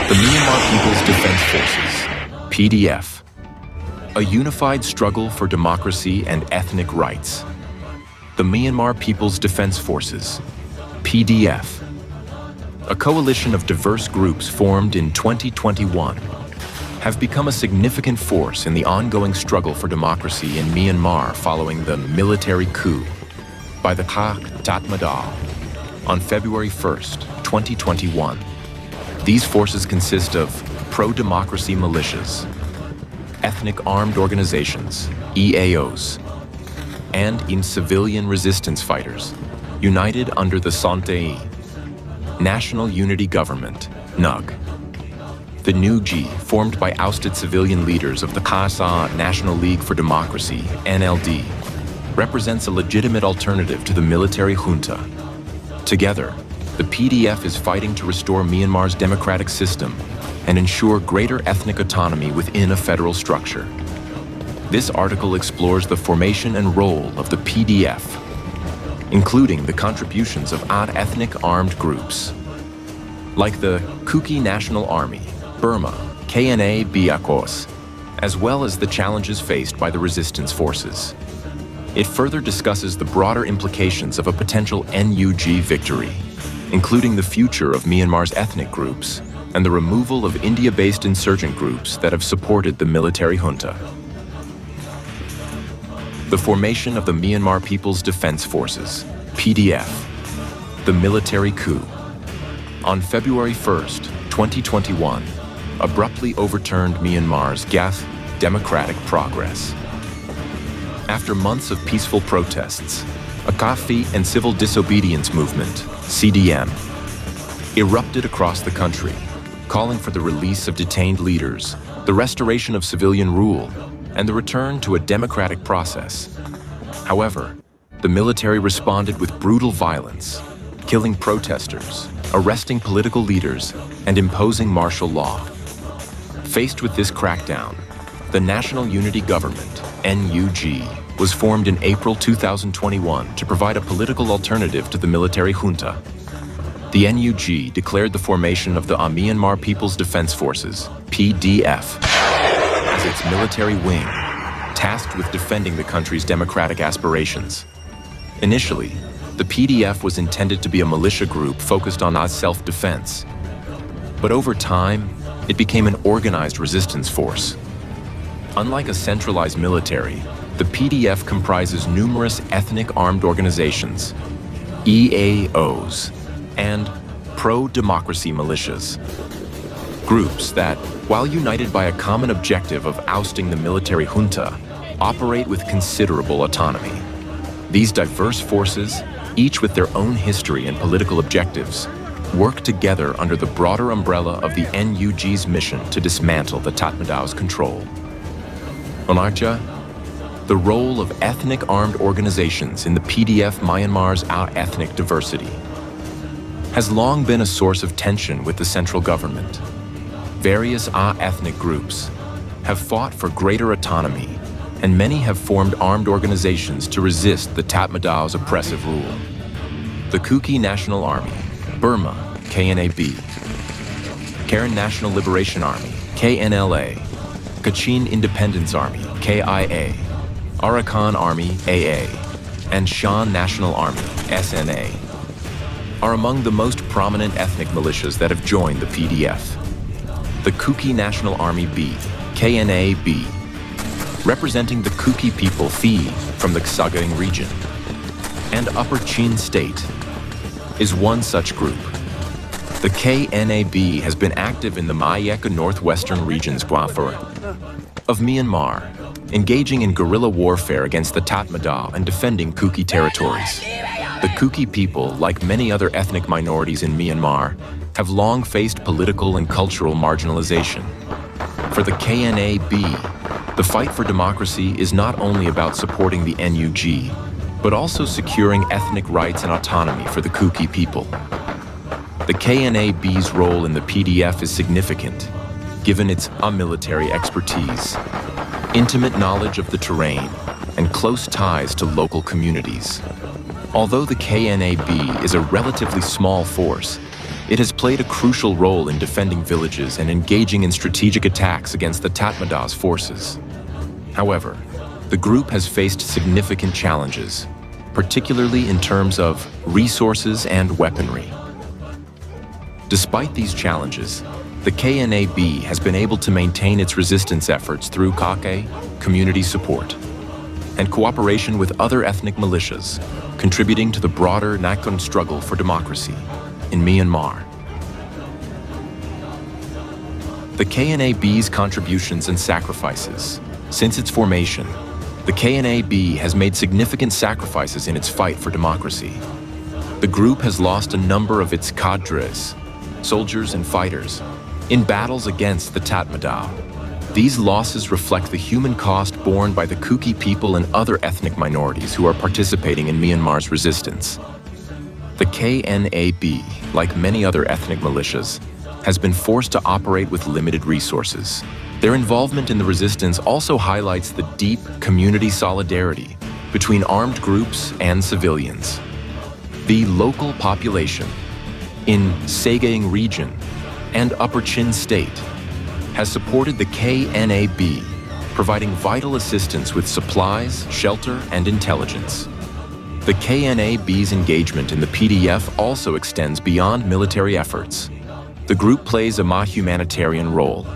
The Myanmar People's Defense Forces, PDF. A unified struggle for democracy and ethnic rights. The Myanmar People's Defense Forces, PDF. A coalition of diverse groups formed in 2021 have become a significant force in the ongoing struggle for democracy in Myanmar following the military coup by the Kak Tatmadaw on February 1st, 2021. These forces consist of pro-democracy militias, ethnic armed organizations, EAOs, and in civilian resistance fighters, united under the Sontai National Unity Government, NUG. The NUG, formed by ousted civilian leaders of the Kasa National League for Democracy, NLD, represents a legitimate alternative to the military junta. Together, the PDF is fighting to restore Myanmar's democratic system and ensure greater ethnic autonomy within a federal structure. This article explores the formation and role of the PDF, including the contributions of odd ethnic armed groups, like the Kuki National Army, Burma, KNA Biakos, as well as the challenges faced by the resistance forces. It further discusses the broader implications of a potential NUG victory, including the future of Myanmar's ethnic groups and the removal of India-based insurgent groups that have supported the military junta. The formation of the Myanmar People's Defense Forces, PDF, the military coup. On February 1st, 2021, abruptly overturned Myanmar's democratic progress. After months of peaceful protests, a Kafi and civil disobedience movement, CDM, erupted across the country, calling for the release of detained leaders, the restoration of civilian rule, and the return to a democratic process. However, the military responded with brutal violence, killing protesters, arresting political leaders, and imposing martial law. Faced with this crackdown, the National Unity Government, NUG, was formed in April 2021 to provide a political alternative to the military junta. The NUG declared the formation of the Myanmar People's Defense Forces, PDF, as its military wing, tasked with defending the country's democratic aspirations. Initially, the PDF was intended to be a militia group focused on self-defense. But over time, it became an organized resistance force. Unlike a centralized military, the PDF comprises numerous ethnic armed organizations, EAOs, and pro-democracy militias. Groups that, while united by a common objective of ousting the military junta, operate with considerable autonomy. These diverse forces, each with their own history and political objectives, work together under the broader umbrella of the NUG's mission to dismantle the Tatmadaw's control. Onarcha, the role of ethnic armed organizations in the PDF Myanmar's ethnic diversity has long been a source of tension with the central government. Various ethnic groups have fought for greater autonomy, and many have formed armed organizations to resist the Tatmadaw's oppressive rule. The Kuki National Army, Burma, KNAB, Karen National Liberation Army, KNLA, Kachin Independence Army, KIA, Arakan Army, AA, and Shan National Army, SNA, are among the most prominent ethnic militias that have joined the PDF. The Kuki National Army B, KNAB, representing the Kuki people Phi from the Sagaing region, and Upper Chin State, is one such group. The KNAB has been active in the Mayeka northwestern regions of Myanmar, engaging in guerrilla warfare against the Tatmadaw and defending Kuki territories. The Kuki people, like many other ethnic minorities in Myanmar, have long faced political and cultural marginalization. For the KNAB, the fight for democracy is not only about supporting the NUG, but also securing ethnic rights and autonomy for the Kuki people. The KNAB's role in the PDF is significant, given its military expertise, intimate knowledge of the terrain, and close ties to local communities. Although the KNAB is a relatively small force, It has played a crucial role in defending villages and engaging in strategic attacks against the Tatmada's forces. However, the group has faced significant challenges, particularly in terms of resources and weaponry. Despite these challenges, the KNAB has been able to maintain its resistance efforts through Kake, community support, and cooperation with other ethnic militias, contributing to the broader Nscn struggle for democracy in Myanmar. The KNAB's contributions and sacrifices. Since its formation, the KNAB has made significant sacrifices in its fight for democracy. The group has lost a number of its cadres, soldiers and fighters, in battles against the Tatmadaw. These losses reflect the human cost borne by the Kuki people and other ethnic minorities who are participating in Myanmar's resistance. The KNAB, like many other ethnic militias, has been forced to operate with limited resources. Their involvement in the resistance also highlights the deep community solidarity between armed groups and civilians. The local population in Sagaing region and Upper Chin State has supported the KNAB, providing vital assistance with supplies, shelter, and intelligence. The KNAB's engagement in the PDF also extends beyond military efforts. The group plays a humanitarian role,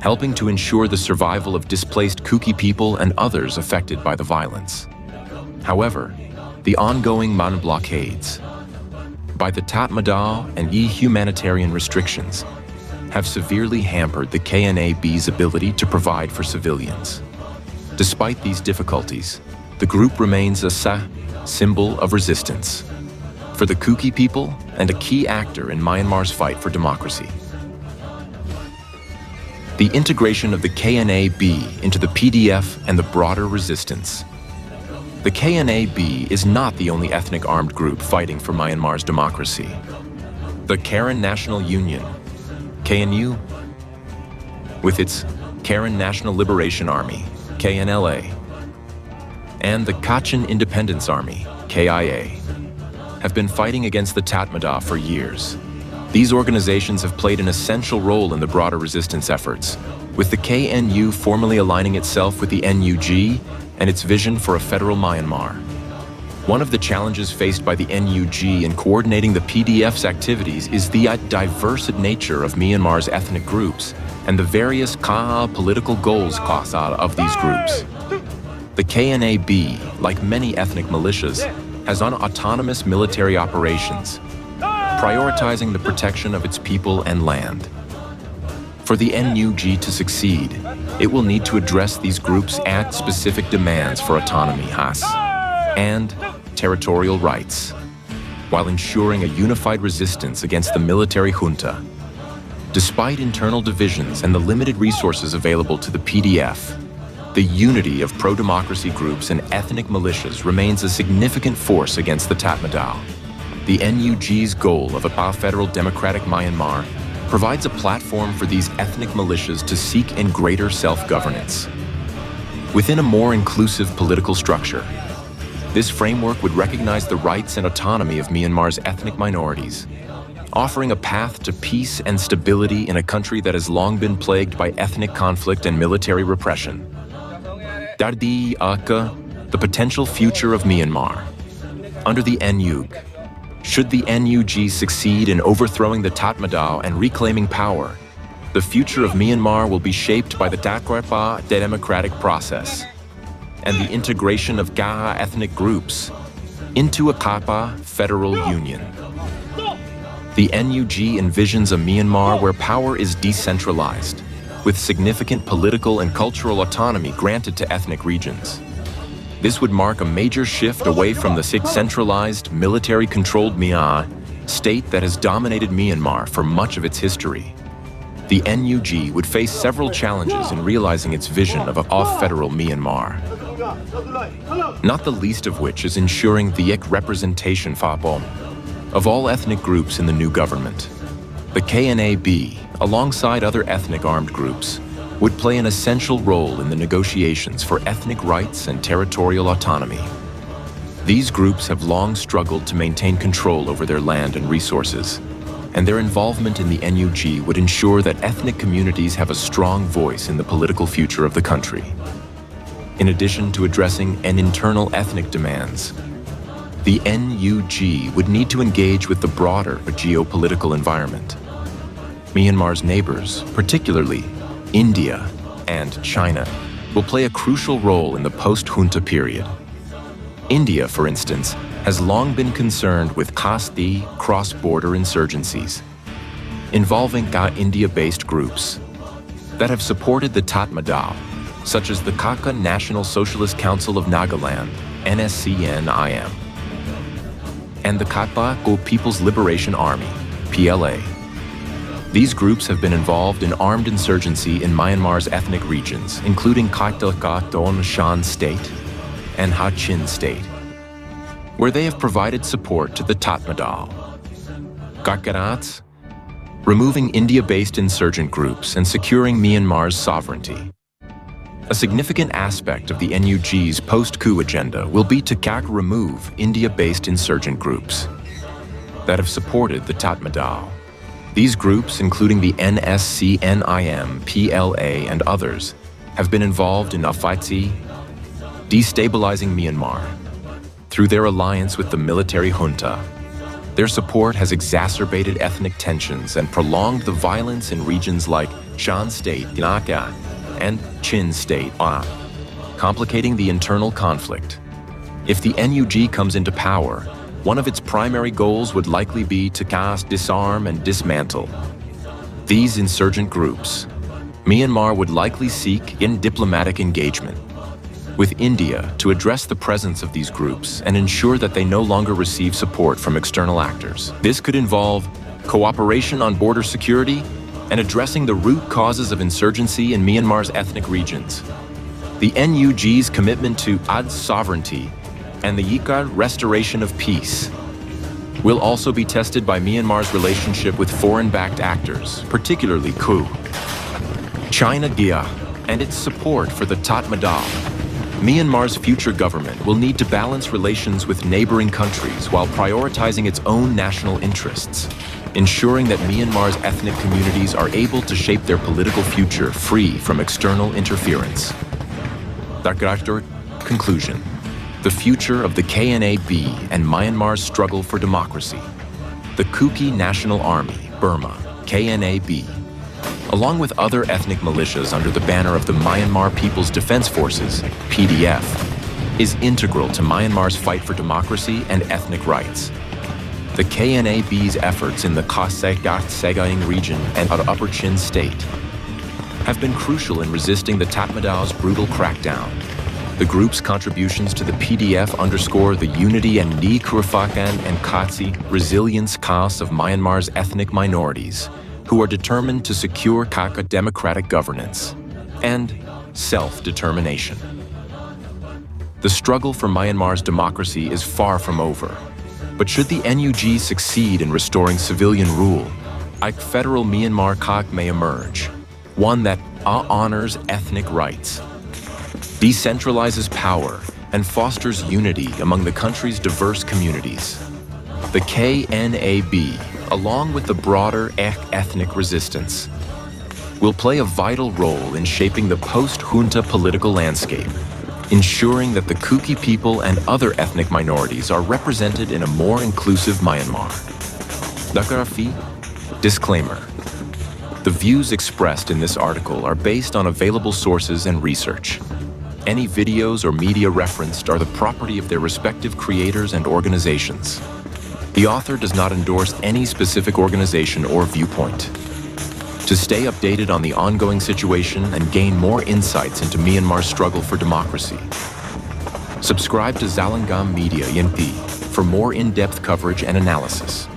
helping to ensure the survival of displaced Kuki people and others affected by the violence. However, the ongoing Man blockades by the Tatmadaw and humanitarian restrictions have severely hampered the KNAB's ability to provide for civilians. Despite these difficulties, the group remains a symbol of resistance for the Kuki people and a key actor in Myanmar's fight for democracy. The integration of the KNAB into the PDF and the broader resistance. The KNAB is not the only ethnic armed group fighting for Myanmar's democracy. The Karen National Union, KNU, with its Karen National Liberation Army, KNLA, and the Kachin Independence Army, KIA, have been fighting against the Tatmadaw for years. These organizations have played an essential role in the broader resistance efforts, with the KNU formally aligning itself with the NUG and its vision for a federal Myanmar. One of the challenges faced by the NUG in coordinating the PDF's activities is the diverse nature of Myanmar's ethnic groups and the various political goals of these groups. The KNAB, like many ethnic militias, has autonomous military operations, prioritizing the protection of its people and land. For the NUG to succeed, it will need to address these groups' specific demands for autonomy, and territorial rights, while ensuring a unified resistance against the military junta. Despite internal divisions and the limited resources available to the PDF, the unity of pro-democracy groups and ethnic militias remains a significant force against the Tatmadaw. The NUG's goal of a federal democratic Myanmar provides a platform for these ethnic militias to seek in greater self-governance. Within a more inclusive political structure, this framework would recognize the rights and autonomy of Myanmar's ethnic minorities, offering a path to peace and stability in a country that has long been plagued by ethnic conflict and military repression. The potential future of Myanmar. Under the NUG, should the NUG succeed in overthrowing the Tatmadaw and reclaiming power, the future of Myanmar will be shaped by the democratic process and the integration of Gaha ethnic groups into a Kapa federal union. The NUG envisions a Myanmar where power is decentralized, with significant political and cultural autonomy granted to ethnic regions. This would mark a major shift away from the centralized, military-controlled Myanmar state that has dominated Myanmar for much of its history. The NUG would face several challenges in realizing its vision of an off-federal Myanmar, not the least of which is ensuring the representation of all ethnic groups in the new government. The KNAB, alongside other ethnic armed groups, would play an essential role in the negotiations for ethnic rights and territorial autonomy. These groups have long struggled to maintain control over their land and resources, and their involvement in the NUG would ensure that ethnic communities have a strong voice in the political future of the country. In addition to addressing internal ethnic demands, the NUG would need to engage with the broader geopolitical environment. Myanmar's neighbors, particularly India and China, will play a crucial role in the post-junta period. India, for instance, has long been concerned with Kasti cross-border insurgencies involving India-based groups that have supported the Tatmadaw, such as the Kaka National Socialist Council of Nagaland, Nscn, and the Katba People's Liberation Army, PLA. These groups have been involved in armed insurgency in Myanmar's ethnic regions, including Nscn State and Ha-Chin State, where they have provided support to the Tatmadaw. Gakgarats, removing India-based insurgent groups and securing Myanmar's sovereignty. A significant aspect of the NUG's post-coup agenda will be to remove India-based insurgent groups that have supported the Tatmadaw. These groups, including the Nscn, PLA, and others, have been involved in Afaitsi, destabilizing Myanmar. Through their alliance with the military junta, their support has exacerbated ethnic tensions and prolonged the violence in regions like Shan State, Naka, and Chin State, complicating the internal conflict. If the NUG comes into power, one of its primary goals would likely be to disarm and dismantle these insurgent groups. Myanmar would likely seek diplomatic engagement with India to address the presence of these groups and ensure that they no longer receive support from external actors. This could involve cooperation on border security and addressing the root causes of insurgency in Myanmar's ethnic regions. The NUG's commitment to sovereignty and the Yikar restoration of peace will also be tested by Myanmar's relationship with foreign-backed actors, particularly China and its support for the Tatmadaw. Myanmar's future government will need to balance relations with neighboring countries while prioritizing its own national interests, ensuring that Myanmar's ethnic communities are able to shape their political future free from external interference. Conclusion. The future of the KNAB and Myanmar's struggle for democracy. The Kuki National Army, Burma, KNAB, along with other ethnic militias under the banner of the Myanmar People's Defense Forces, PDF, is integral to Myanmar's fight for democracy and ethnic rights. The KNAB's efforts in the Kosek-Segaing region and Upper Chin State have been crucial in resisting the Tatmadaw's brutal crackdown. The group's contributions to the PDF underscore the unity and Kurfakan and Katsi resilience cause of Myanmar's ethnic minorities, who are determined to secure Kaka democratic governance and self-determination. The struggle for Myanmar's democracy is far from over, but should the NUG succeed in restoring civilian rule, a federal Myanmar Kak may emerge, one that honors ethnic rights, decentralizes power, and fosters unity among the country's diverse communities. The KNAB, along with the broader ethnic resistance, will play a vital role in shaping the post-junta political landscape, ensuring that the Kuki people and other ethnic minorities are represented in a more inclusive Myanmar. Disclaimer. The views expressed in this article are based on available sources and research. Any videos or media referenced are the property of their respective creators and organizations. The author does not endorse any specific organization or viewpoint. To stay updated on the ongoing situation and gain more insights into Myanmar's struggle for democracy, subscribe to Zalengam Media for more in-depth coverage and analysis.